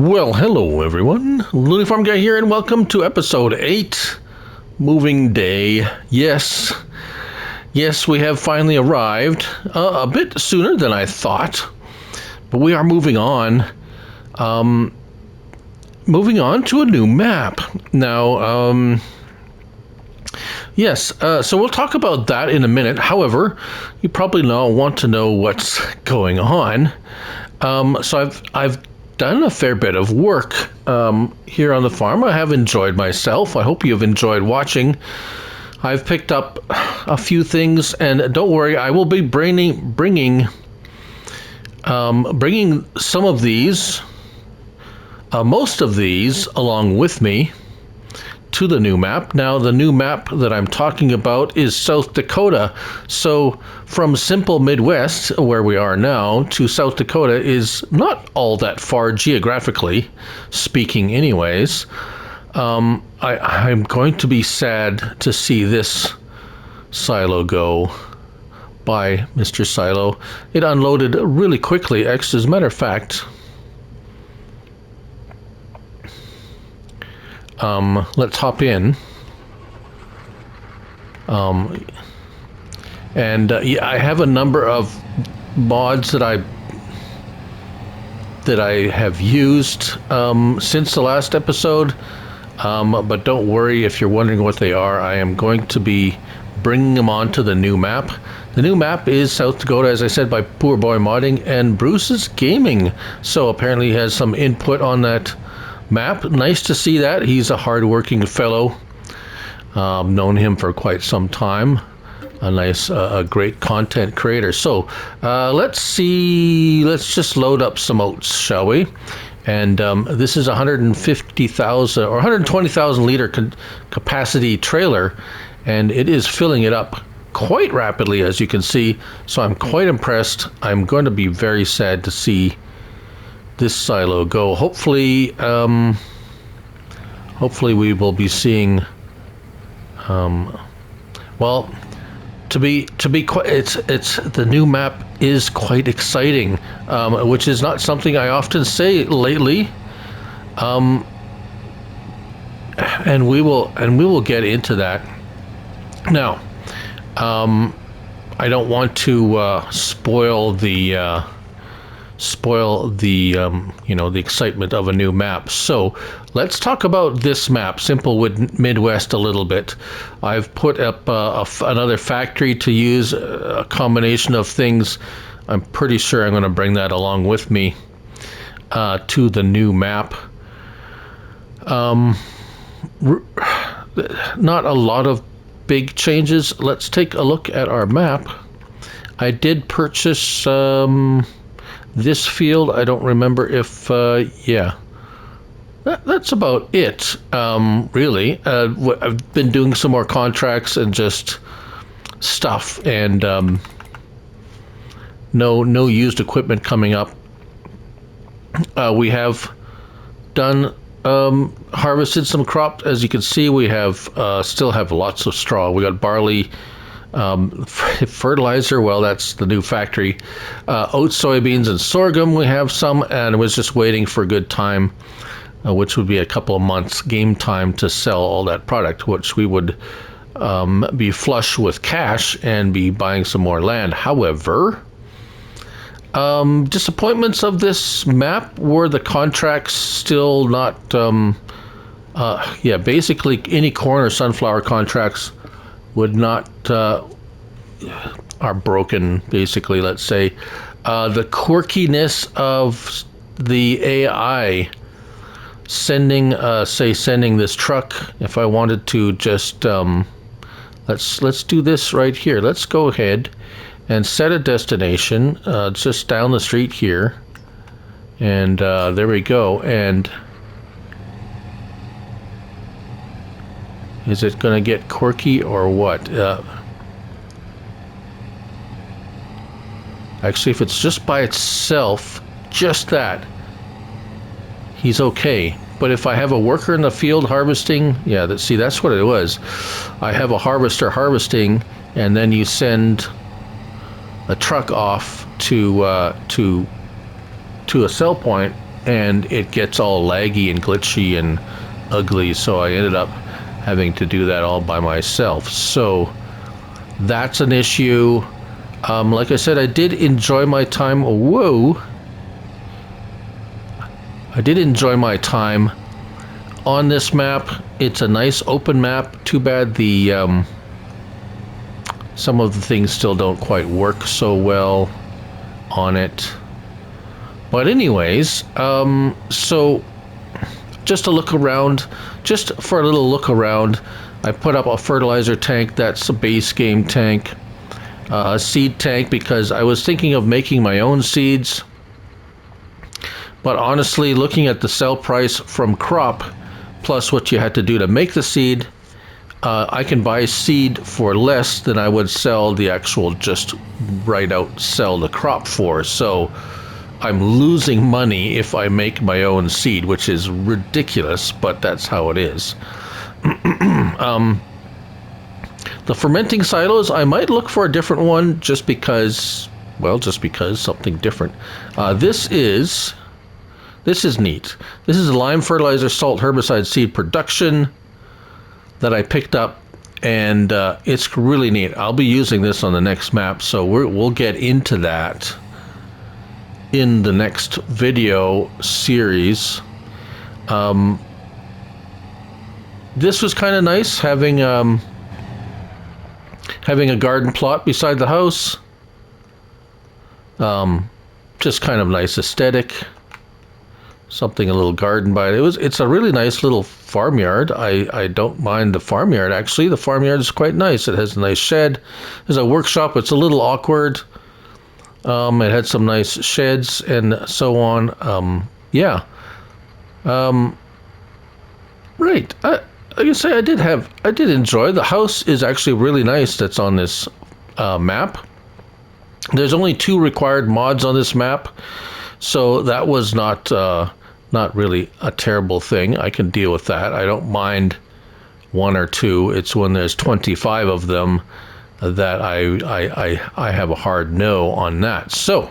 Well, hello everyone, Looney Farm Guy here, and welcome to episode 8, Moving Day. Yes, we have finally arrived, a bit sooner than I thought, but we are moving on. Moving on to a new map. Now, yes, so we'll talk about that in a minute. However, you probably want to know what's going on. So I've done a fair bit of work here on the farm. I have enjoyed myself. I hope you've enjoyed watching. I've picked up a few things, and don't worry, I will be bringing some of these, most of these, along with me to the new map. Now, the new map that I'm talking about is South Dakota. So from simple Midwest, where we are now, to South Dakota is not all that far geographically speaking anyways. I'm going to be sad to see this silo go by, Mr. Silo. It unloaded really quickly. As a matter of fact, let's hop in. Yeah, I have a number of mods that I have used since the last episode, but don't worry if you're wondering what they are. I am going to be bringing them onto the new map. The new map is South Dakota, as I said, by Poor Boy Modding and Bruce's Gaming. So apparently he has some input on that map. Nice to see that. He's a hard-working fellow. Known him for quite some time. A great content creator. So let's see. Let's just load up some oats, shall we? And this is 150,000 or 120,000 liter capacity trailer, and it is filling it up quite rapidly, as you can see. So I'm quite impressed. I'm going to be very sad to see this silo go. Hopefully we will be seeing well, to be quite, it's the new map is quite exciting, which is not something I often say lately, and we will get into that. Now, I don't want to spoil the the excitement of a new map. So let's talk about this map, Simple Midwest, a little bit. I've put up another factory to use, a combination of things. I'm pretty sure I'm going to bring that along with me to the new map. Not a lot of big changes. Let's take a look at our map. I did purchase this field. I don't remember if, yeah. That's about it, really. I've been doing some more contracts and just stuff, and no used equipment coming up. We have done, harvested some crops. As you can see, we have still have lots of straw. We got barley, fertilizer, well, that's the new factory. Oats, soybeans, and sorghum, we have some, and I was just waiting for a good time, which would be a couple of months game time to sell all that product, which we would be flush with cash and be buying some more land. However, disappointments of this map were the contracts still not, yeah, basically any corn or sunflower contracts would not, are broken, basically, let's say. The quirkiness of the AI sending this truck, if I wanted to just, let's do this right here. Let's go ahead and set a destination, just down the street here. And there we go. And is it going to get quirky or what? Actually, if it's just by itself, just that, he's okay. But if I have a worker in the field harvesting, yeah, that's what it was. I have a harvester harvesting, and then you send a truck off to a sell point, and it gets all laggy and glitchy and ugly, so I ended up having to do that all by myself. So that's an issue. Like I said, I did enjoy my time. Whoa! I did enjoy my time on this map. It's a nice open map. Too bad the some of the things still don't quite work so well on it. But anyways, so just a look around, just for a little look around, I put up a fertilizer tank. That's a base game tank. A seed tank, because I was thinking of making my own seeds. But honestly, looking at the sell price from crop, plus what you had to do to make the seed, I can buy seed for less than I would sell the actual just right out sell the crop for. So I'm losing money if I make my own seed, which is ridiculous, but that's how it is. The fermenting silos, I might look for a different one just because, well, just because something different. This is neat. This is a lime fertilizer salt herbicide seed production that I picked up, and it's really neat. I'll be using this on the next map, so we'll get into that in the next video series. This was kind of nice, having a garden plot beside the house. Just kind of nice aesthetic. Something, a little garden by it. It's a really nice little farmyard. I don't mind the farmyard, actually. The farmyard is quite nice. It has a nice shed. There's a workshop. It's a little awkward. It had some nice sheds and so on. Yeah. Right. Like I say, I did enjoy. The house is actually really nice that's on this map. There's only 2 required mods on this map, so that was not really a terrible thing. I can deal with that. I don't mind 1 or 2. It's when there's 25 of them that I have a hard no on that. So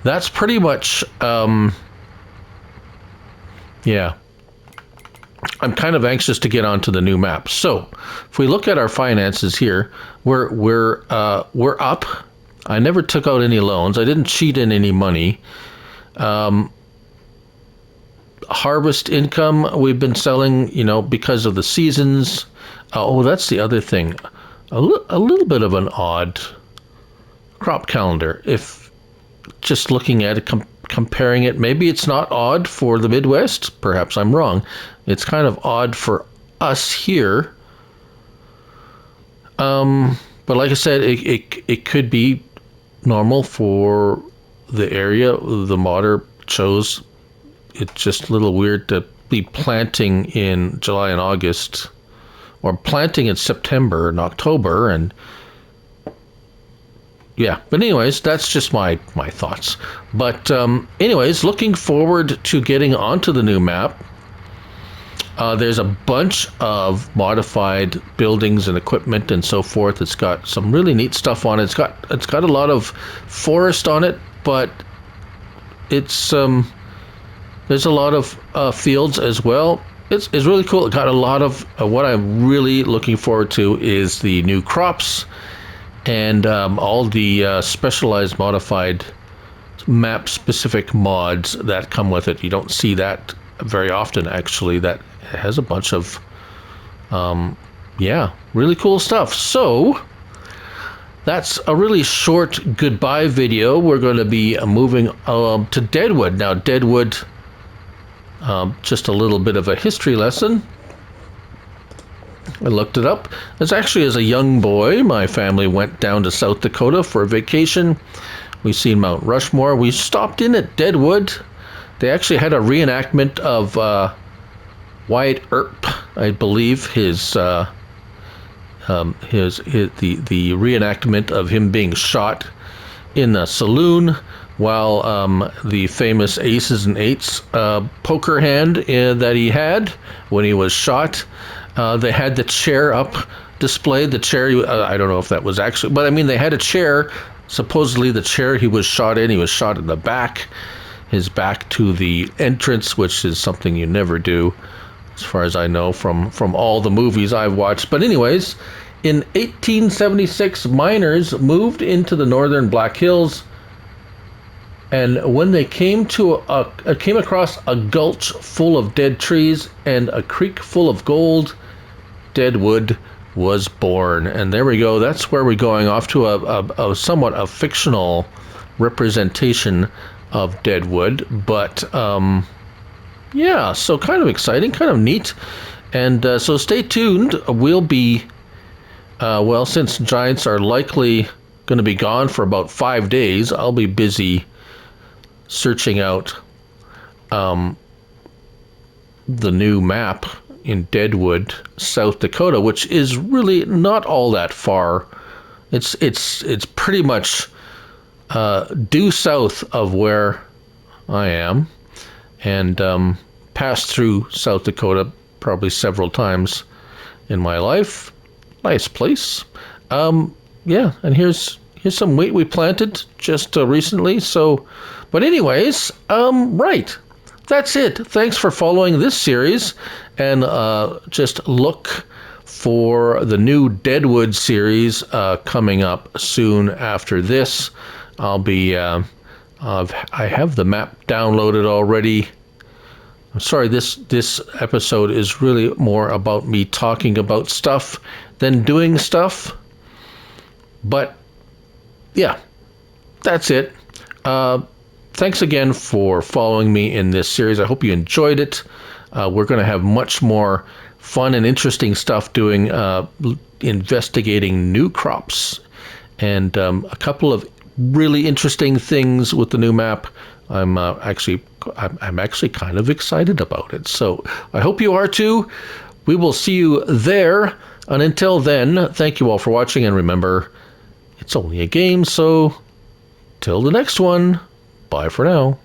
that's pretty much yeah. I'm kind of anxious to get onto the new map. So if we look at our finances here, we're up. I never took out any loans. I didn't cheat in any money. Harvest income, we've been selling, because of the seasons. Oh, that's the other thing. A little bit of an odd crop calendar. If just looking at it, comparing it, maybe it's not odd for the Midwest. Perhaps I'm wrong. It's kind of odd for us here. But like I said, it could be normal for the area. The modder chose. It's just a little weird to be planting in July and August, or planting in September and October, and yeah. But anyways, that's just my thoughts. But anyways, looking forward to getting onto the new map. There's a bunch of modified buildings and equipment and so forth. It's got some really neat stuff on it. It's got a lot of forest on it, but it's there's a lot of fields as well. It's really cool. It got a lot of what I'm really looking forward to is the new crops and all the specialized modified map specific mods that come with it. You don't see that very often, actually. That has a bunch of yeah, really cool stuff. So that's a really short goodbye video. We're going to be moving to Deadwood. Now, Deadwood, just a little bit of a history lesson. I looked it up. It's actually, as a young boy, my family went down to South Dakota for a vacation. We seen Mount Rushmore. We stopped in at Deadwood. They actually had a reenactment of Wyat Earp, I believe, the reenactment of him being shot in a saloon while the famous aces and eights poker hand that he had when he was shot. They had the chair up displayed. The chair, I don't know if that was actually, but I mean, they had a chair. Supposedly the chair he was shot in the back. his back to the entrance, which is something you never do, as far as I know, from all the movies I've watched. But anyways, in 1876, miners moved into the northern Black Hills, and when they came across a gulch full of dead trees and a creek full of gold, Deadwood was born. And there we go. That's where we're going, off to a somewhat a fictional representation of Deadwood. But yeah, so kind of exciting, kind of neat. And so stay tuned. We'll be, well, since Giants are likely going to be gone for about 5 days, I'll be busy searching out the new map in Deadwood, South Dakota, which is really not all that far. It's pretty much due south of where I am, and passed through South Dakota probably several times in my life. Nice place. Yeah, and here's some wheat we planted just recently. So, but anyways, right. That's it. Thanks for following this series, and just look for the new Deadwood series coming up soon after this. I'll be, I have the map downloaded already. I'm sorry, this episode is really more about me talking about stuff than doing stuff. But yeah, that's it. Thanks again for following me in this series. I hope you enjoyed it. We're going to have much more fun and interesting stuff doing investigating new crops, and a couple of really interesting things with the new map. I'm actually kind of excited about it. So I hope you are too. We will see you there. And until then, thank you all for watching, and remember, it's only a game, so till the next one. Bye for now.